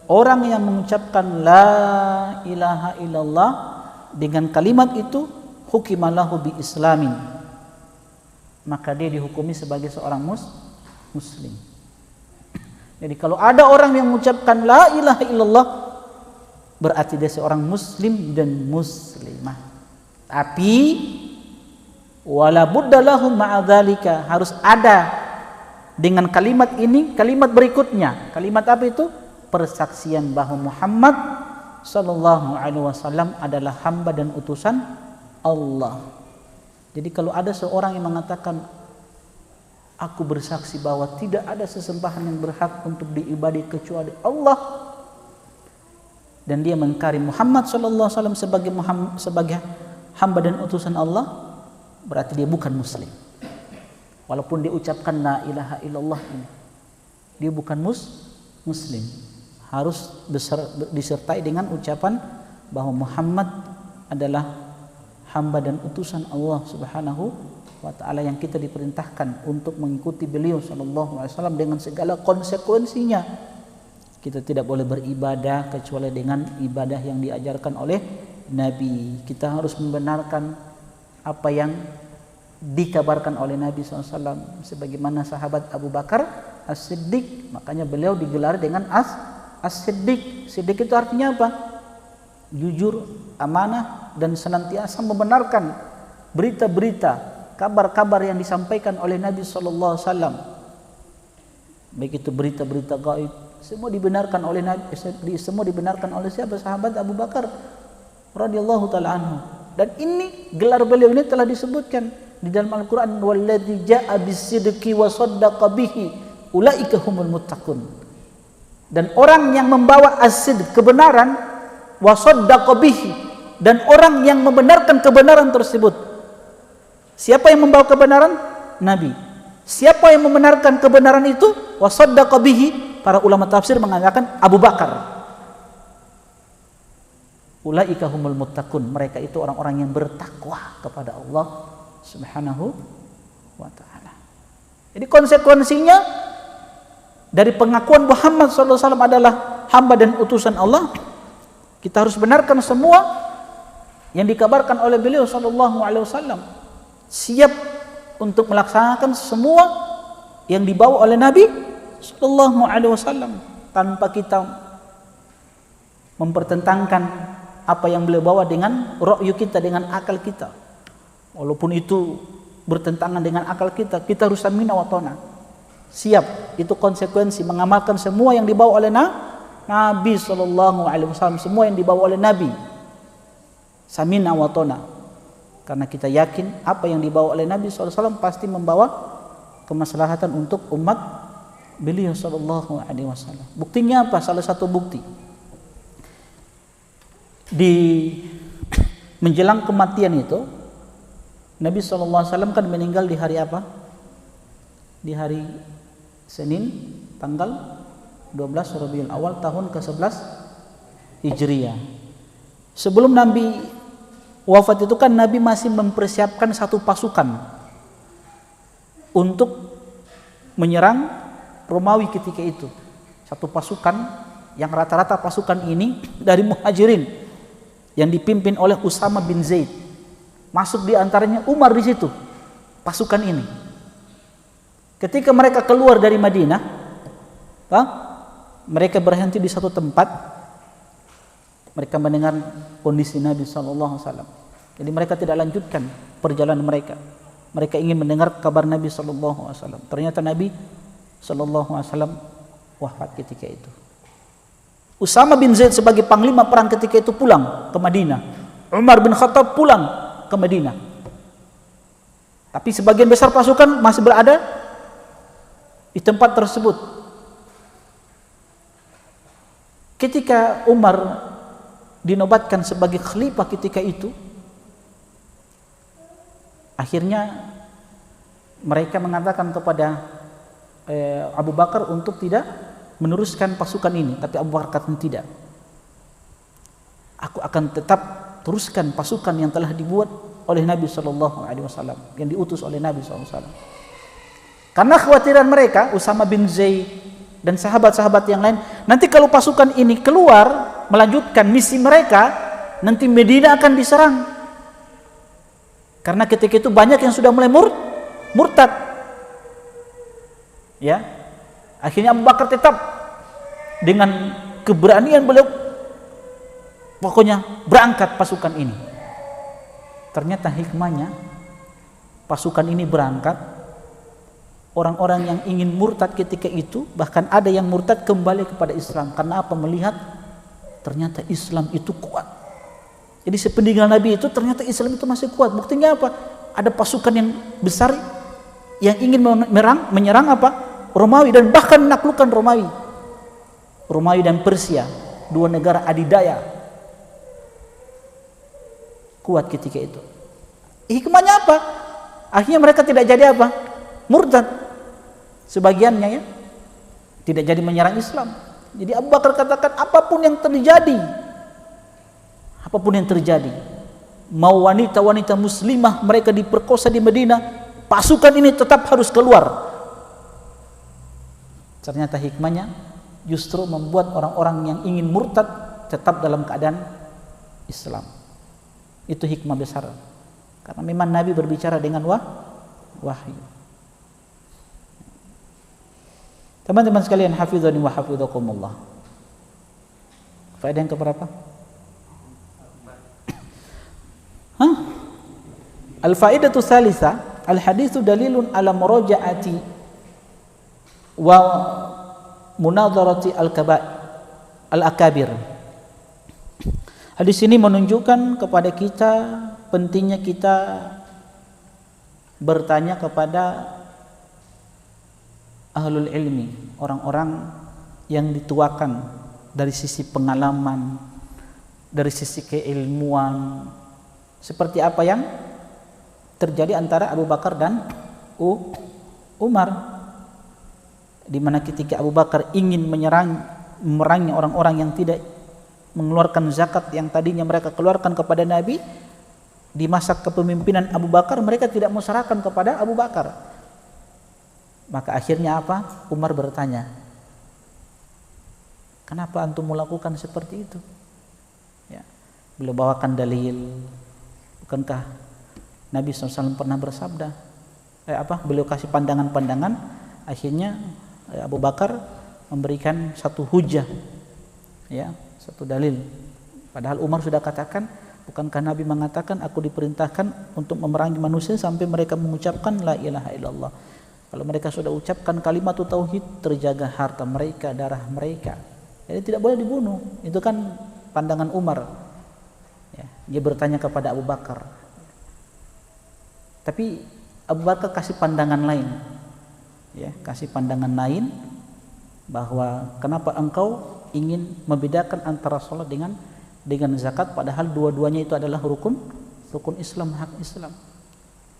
orang yang mengucapkan la ilaha illallah dengan kalimat itu hukima lahu bi islamin, maka dia dihukumi sebagai seorang muslim. Jadi kalau ada orang yang mengucapkan la ilaha illallah, berarti dia seorang muslim dan muslimah. Tapi wala budda lahum ma'a dzalika, harus ada dengan kalimat ini, kalimat berikutnya. Kalimat apa itu? Persaksian bahwa Muhammad sallallahu alaihi wasallam adalah hamba dan utusan Allah. Jadi kalau ada seorang yang mengatakan aku bersaksi bahwa tidak ada sesembahan yang berhak untuk diibadati kecuali Allah, dan dia mengingkari Muhammad sallallahu alaihi wasallam sebagai hamba dan utusan Allah, berarti dia bukan muslim. Walaupun dia ucapkan la ilaha illallah ini, dia bukan muslim. Harus disertai dengan ucapan bahwa Muhammad adalah hamba dan utusan Allah Subhanahu wa taala yang kita diperintahkan untuk mengikuti beliau sallallahu alaihi wasallam dengan segala konsekuensinya. Kita tidak boleh beribadah kecuali dengan ibadah yang diajarkan oleh Nabi. Kita harus membenarkan apa yang dikabarkan oleh Nabi SAW, sebagaimana sahabat Abu Bakar As-Siddiq. Makanya beliau digelar dengan As-Siddiq. Siddiq itu artinya apa? Jujur, amanah, dan senantiasa membenarkan berita-berita, kabar-kabar yang disampaikan oleh Nabi SAW. Baik itu berita-berita gaib, semua dibenarkan oleh Nabi, semua dibenarkan oleh siapa? Sahabat Abu Bakar radhiyallahu taala anhu. Dan ini gelar beliau ini telah disebutkan di dalam Al-Qur'an, walladzi jaa'a bis-sidqi wa shaddaqa bihi ulaika humul muttaqun. Dan orang yang membawa as-sidq, kebenaran, wa shaddaqa bihi, dan orang yang membenarkan kebenaran tersebut. Siapa yang membawa kebenaran? Nabi. Siapa yang membenarkan kebenaran itu? Wa shaddaqa bihi, para ulama tafsir mengatakan Abu Bakar. Ulaika humul muttaqun, mereka itu orang-orang yang bertakwa kepada Allah Subhanahu wa taala. Jadi konsekuensinya dari pengakuan Muhammad sallallahu alaihi wasallam adalah hamba dan utusan Allah, kita harus benarkan semua yang dikabarkan oleh beliau sallallahu alaihi wasallam. Siap untuk melaksanakan semua yang dibawa oleh Nabi sallallahu alaihi wasallam tanpa kita mempertentangkan apa yang beliau bawa dengan ra'yu kita, dengan akal kita. Walaupun itu bertentangan dengan akal kita, kita harus samina wa ta'na. Siap, itu konsekuensi mengamalkan semua yang dibawa oleh Nabi sallallahu alaihi wasallam, semua yang dibawa oleh Nabi. Samina wa ta'na. Karena kita yakin apa yang dibawa oleh Nabi sallallahu alaihi wasallam pasti membawa kemaslahatan untuk umat beliau sallallahu alaihi wasallam. Buktinya apa? Salah satu bukti, di menjelang kematian itu Nabi SAW kan meninggal di hari apa? Di hari Senin tanggal 12 Rabiul Awal tahun ke-11 Hijriah. Sebelum Nabi wafat itu kan Nabi masih mempersiapkan satu pasukan untuk menyerang Romawi ketika itu. Satu pasukan yang rata-rata pasukan ini dari Muhajirin yang dipimpin oleh Usama bin Zaid. Masuk di antaranya Umar di situ, pasukan ini. Ketika mereka keluar dari Madinah, mereka berhenti di satu tempat. Mereka mendengar kondisi Nabi SAW. Jadi mereka tidak lanjutkan perjalanan mereka. Mereka ingin mendengar kabar Nabi SAW. Ternyata Nabi SAW wafat ketika itu. Usama bin Zaid sebagai panglima perang ketika itu pulang ke Madinah. Umar bin Khattab pulang ke Madinah. Tapi sebagian besar pasukan masih berada di tempat tersebut. Ketika Umar dinobatkan sebagai khalifah ketika itu, akhirnya mereka mengatakan kepada Abu Bakar untuk tidak meneruskan pasukan ini, tapi Abu Bakar kata tidak. Aku akan tetap teruskan pasukan yang telah dibuat oleh Nabi sallallahu alaihi wasallam, yang diutus oleh Nabi sallallahu alaihi wasallam. Karena khawatiran mereka, Usama bin Zaid dan sahabat-sahabat yang lain, nanti kalau pasukan ini keluar melanjutkan misi mereka, nanti Medina akan diserang. Karena ketika itu banyak yang sudah mulai murtad. Ya. Akhirnya Abu Bakar tetap dengan keberanian beliau, pokoknya berangkat pasukan ini. Ternyata hikmahnya pasukan ini berangkat, orang-orang yang ingin murtad ketika itu, bahkan ada yang murtad kembali kepada Islam. Karena apa? Melihat ternyata Islam itu kuat. Jadi sepeninggal Nabi itu ternyata Islam itu masih kuat. Buktinya apa? Ada pasukan yang besar yang ingin menyerang apa? Romawi, dan bahkan menaklukkan Romawi. Romawi dan Persia, dua negara adidaya kuat ketika itu. Hikmahnya apa? Akhirnya mereka tidak jadi apa? Murtad. Sebagiannya ya tidak jadi menyerang Islam. Jadi Abu Bakar katakan apapun yang terjadi, mau wanita-wanita muslimah mereka diperkosa di Madinah, pasukan ini tetap harus keluar. Ternyata hikmahnya justru membuat orang-orang yang ingin murtad tetap dalam keadaan Islam. Itu hikmah besar. Karena memang Nabi berbicara dengan wahyu. Teman-teman sekalian, hafizani wa hafizakumullah. Faedah yang keberapa? Al-faidatu tsalitsah, al-haditsu dalilun ala muraja'ati wa munadharati al-akabir. Hadis ini menunjukkan kepada kita pentingnya kita bertanya kepada ahlul ilmi, orang-orang yang dituakan dari sisi pengalaman, dari sisi keilmuan, seperti apa yang terjadi antara Abu Bakar dan Umar, di mana ketika Abu Bakar ingin memerangi orang-orang yang tidak mengeluarkan zakat yang tadinya mereka keluarkan kepada Nabi, di masa kepemimpinan Abu Bakar mereka tidak mau serahkan kepada Abu Bakar. Maka akhirnya apa? Umar bertanya, kenapa antum melakukan seperti itu? Ya, beliau bawakan dalil. Bukankah Nabi SAW pernah bersabda? Beliau kasih pandangan-pandangan. Akhirnya Abu Bakar memberikan satu hujah, ya, satu dalil. Padahal Umar sudah katakan, bukankah Nabi mengatakan aku diperintahkan untuk memerangi manusia sampai mereka mengucapkan la ilaha illallah. Kalau mereka sudah ucapkan kalimat tauhid, terjaga harta mereka, darah mereka. Jadi tidak boleh dibunuh. Itu kan pandangan Umar. Ya, dia bertanya kepada Abu Bakar. Tapi Abu Bakar kasih pandangan lain. Ya, kasih pandangan lain bahwa kenapa engkau ingin membedakan antara salat dengan zakat, padahal dua-duanya itu adalah rukun Islam, hak Islam.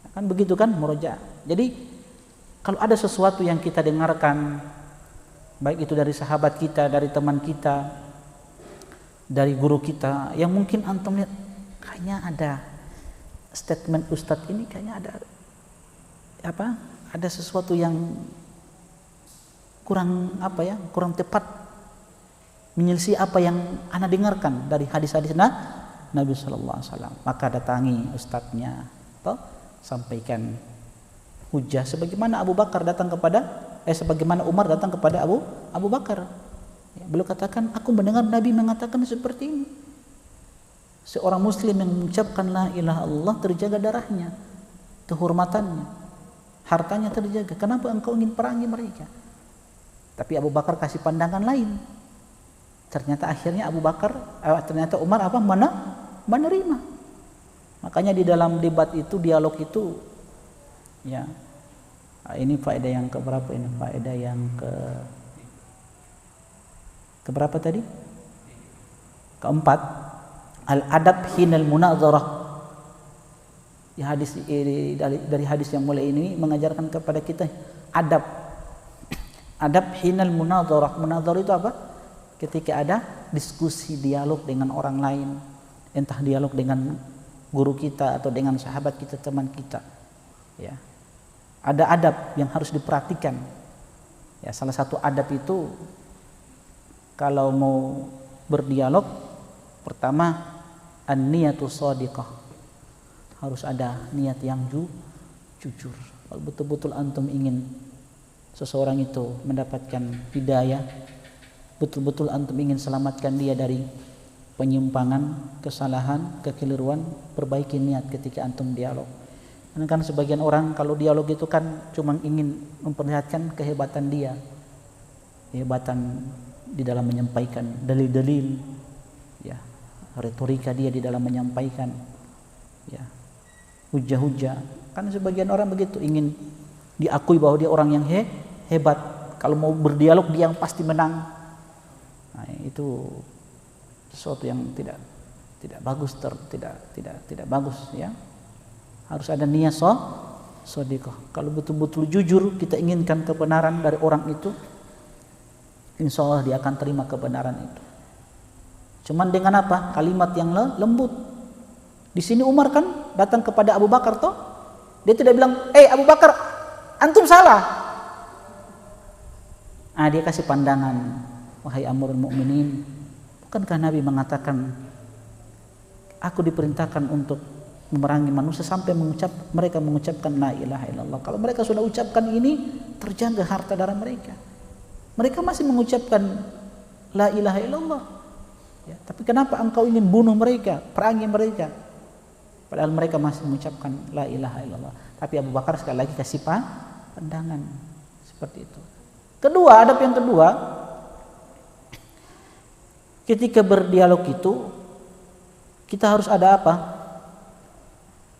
Kan begitu kan murajaah. Jadi kalau ada sesuatu yang kita dengarkan, baik itu dari sahabat kita, dari teman kita, dari guru kita, yang mungkin antum lihat kayaknya ada statement ustadz ini, kayaknya ada sesuatu yang kurang tepat menyelisih apa yang ana dengarkan dari hadis-hadis Nabi sallallahu alaihi wasallam. Maka datangi ustadznya atau sampaikan hujah sebagaimana sebagaimana Umar datang kepada Abu Bakar. Ya, beliau katakan, aku mendengar Nabi mengatakan seperti ini. Seorang muslim yang mengucapkan la ilaha illallah terjaga darahnya, kehormatannya, hartanya terjaga. Kenapa engkau ingin perangi mereka? Tapi Abu Bakar kasih pandangan lain. Ternyata akhirnya Umar menerima. Makanya di dalam debat itu, dialog itu, ya, ini faedah yang keberapa ini? Faedah yang keberapa tadi? Keempat, al-adab hinal munazarah. Ya, dari hadis yang mulai ini mengajarkan kepada kita adab hinal munazarah. Munazarah itu apa? Ketika ada diskusi, dialog dengan orang lain, entah dialog dengan guru kita atau dengan sahabat kita, teman kita, ya, ada adab yang harus diperhatikan. Ya, salah satu adab itu kalau mau berdialog, pertama an-niyatu shadiqah, harus ada niat yang jujur. Kalau betul-betul antum ingin seseorang itu mendapatkan hidayah, betul-betul antum ingin selamatkan dia dari penyimpangan, kesalahan, kekeliruan, perbaiki niat ketika antum dialog. Karena kan sebagian orang kalau dialog itu kan cuma ingin memperlihatkan kehebatan dia, kehebatan di dalam menyampaikan dalil-dalil, ya, retorika dia di dalam menyampaikan, ya, hujah-hujah. Kan sebagian orang begitu, ingin diakui bahwa dia orang yang hebat. Kalau mau berdialog dia yang pasti menang. Nah, itu sesuatu yang tidak bagus, tidak bagus, ya. Harus ada niat shadiqah. Kalau betul-betul jujur kita inginkan kebenaran dari orang itu, insya Allah dia akan terima kebenaran itu. Cuman dengan apa? Kalimat yang lembut. Di sini Umar kan datang kepada Abu Bakar toh, dia tidak bilang, Abu Bakar, antum salah. Dia kasih pandangan, wahai Amirul Mukminin, bukankah Nabi mengatakan, aku diperintahkan untuk memerangi manusia sampai mereka mengucapkan la ilaha illallah. Kalau mereka sudah ucapkan ini, terjaga harta darah mereka. Mereka masih mengucapkan la ilaha illallah. Ya, tapi kenapa engkau ingin bunuh mereka, perangi mereka? Padahal mereka masih mengucapkan la ilaha illallah. Tapi Abu Bakar sekali lagi kasih pandangan seperti itu. Kedua, adab yang kedua, ketika berdialog itu kita harus ada apa?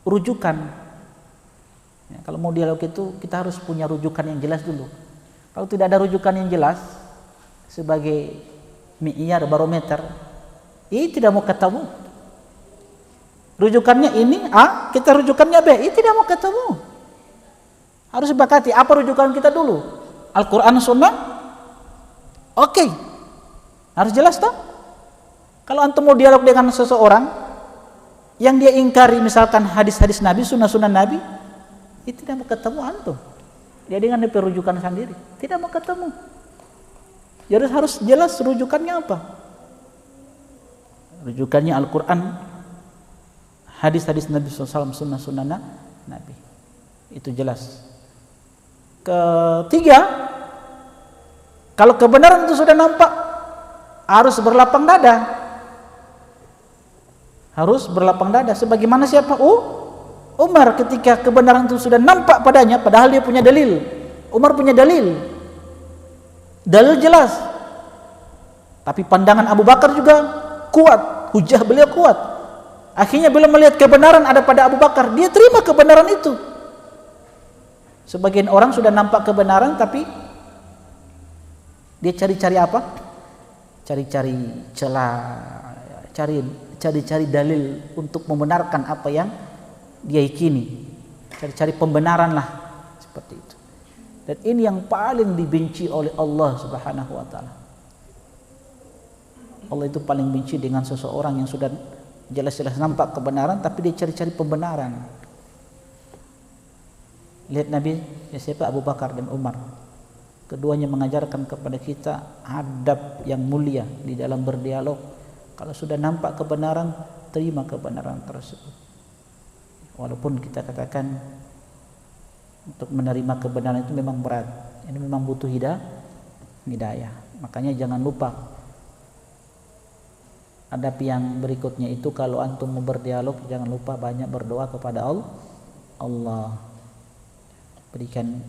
Rujukan. Ya, kalau mau dialog itu kita harus punya rujukan yang jelas dulu. Kalau tidak ada rujukan yang jelas sebagai mi'yar barometer, ini tidak mau ketemu. Rujukannya ini A, kita rujukannya B, ini tidak mau ketemu. Harus sepakati apa rujukan kita dulu. Al-Quran, Sunnah, oke. Harus jelas toh. Kalau antum mau dialog dengan seseorang yang dia ingkari misalkan hadis-hadis Nabi, sunnah-sunnah Nabi, itu tidak mau ketemu antum. Dia dengan rujukan sendiri, tidak mau ketemu. Jadi harus jelas rujukannya apa. Rujukannya Al-Quran, hadis-hadis Nabi SAW, sunnah-sunnah Nabi. Itu jelas. Ketiga, kalau kebenaran itu sudah nampak, harus berlapang dada. Harus berlapang dada. Sebagaimana siapa? Umar ketika kebenaran itu sudah nampak padanya, padahal dia punya dalil. Umar punya dalil. Dalil jelas. Tapi pandangan Abu Bakar juga kuat. Hujah beliau kuat. Akhirnya beliau melihat kebenaran ada pada Abu Bakar. Dia terima kebenaran itu. Sebagian orang sudah nampak kebenaran tapi dia cari-cari apa? Cari-cari celah, cari-cari dalil untuk membenarkan apa yang dia yakini. Cari-cari pembenaran lah seperti itu. Dan ini yang paling dibenci oleh Allah Subhanahu wa taala. Allah itu paling benci dengan seseorang yang sudah jelas-jelas nampak kebenaran tapi dia cari-cari pembenaran. Lihat Nabi, siapa? Abu Bakar dan Umar. Keduanya mengajarkan kepada kita adab yang mulia di dalam berdialog. Kalau sudah nampak kebenaran, terima kebenaran tersebut. Walaupun kita katakan untuk menerima kebenaran itu memang berat. Ini memang butuh hidayah. Makanya jangan lupa adab yang berikutnya itu, kalau antum mau berdialog jangan lupa banyak berdoa kepada Allah. Berikan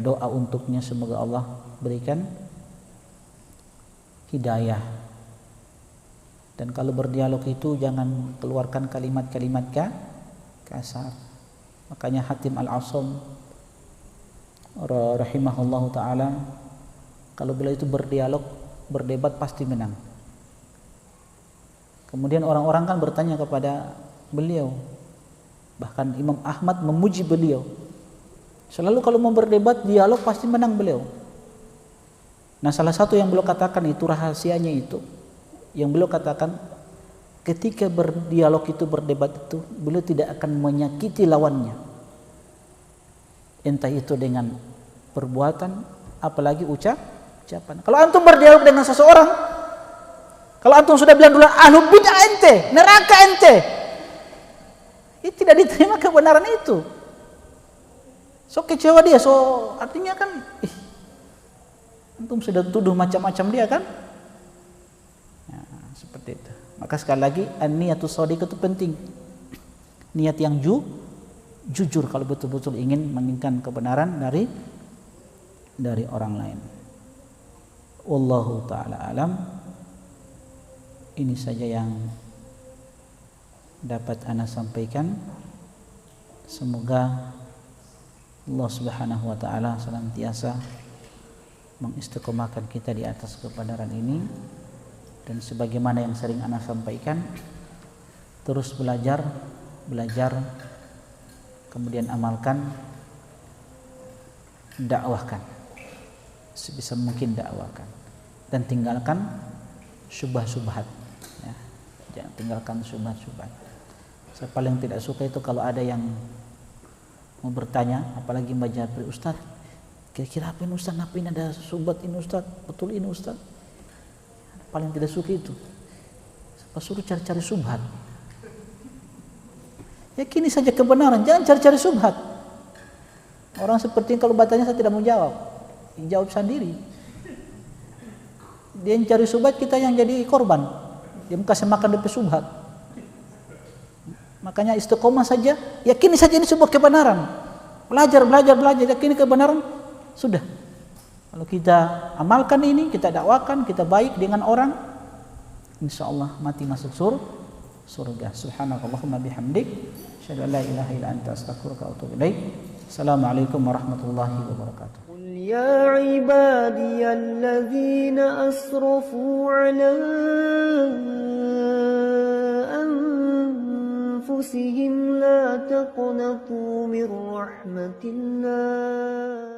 doa untuknya, semoga Allah berikan hidayah. Dan kalau berdialog itu jangan keluarkan kalimat-kalimat kasar. Makanya Hatim Al-Asam rahimahullahu ta'ala, kalau beliau itu berdialog, berdebat pasti menang. Kemudian orang-orang kan bertanya kepada beliau, bahkan Imam Ahmad memuji beliau, selalu kalau mau berdebat dialog pasti menang beliau. Nah, salah satu yang beliau katakan itu rahasianya itu, yang beliau katakan ketika berdialog itu, berdebat itu, beliau tidak akan menyakiti lawannya, entah itu dengan perbuatan apalagi ucapan. Kalau antum berdialog dengan seseorang, kalau antum sudah bilang dulu ahlu bid'ah ente, neraka ente, itu tidak diterima kebenaran itu. So kecewa dia, so artinya kan antum sudah tuduh macam-macam dia kan. Nah, seperti itu. Maka sekali lagi an-niyatus shadiqah itu penting. Niat yang jujur kalau betul-betul ingin menginginkan kebenaran dari orang lain. Wallahu taala alam. Ini saja yang dapat ana sampaikan. Semoga Allah Subhanahu wa taala senantiasa mengistiqomahkan kita di atas kebenaran ini, dan sebagaimana yang sering ana sampaikan, terus belajar kemudian amalkan, dakwahkan sebisa mungkin, dakwahkan dan tinggalkan syubhat-syubhat ya. Jangan tinggalkan syubhat-syubhat. Saya paling tidak suka itu kalau ada yang mau bertanya, apalagi Mbak Japri, Ustaz, kira-kira apa ini Ustaz, apa ini ada syubhat ini Ustaz, betul ini Ustaz. Paling tidak suka itu. Pas suruh cari-cari syubhat. Yakini saja kebenaran, jangan cari-cari syubhat. Orang seperti ini kalau bertanya saya tidak mau jawab. Jawab sendiri. Dia yang cari syubhat, kita yang jadi korban. Dia kasih makan DP syubhat. Makanya istiqomah saja, yakini saja ini sebuah kebenaran. Belajar, yakini kebenaran, sudah. Kalau kita amalkan ini, kita dakwakan, kita baik dengan orang, insyaallah mati masuk surga. Subhanakallahumma bihamdik, asyhadu an la ilaha illa anta, astaghfiruka wa atubu ilaik. Assalamualaikum warahmatullahi wabarakatuh. قل يا عبادي الذين أسرفوا على أنفسهم لا تقنطوا من رحمة الله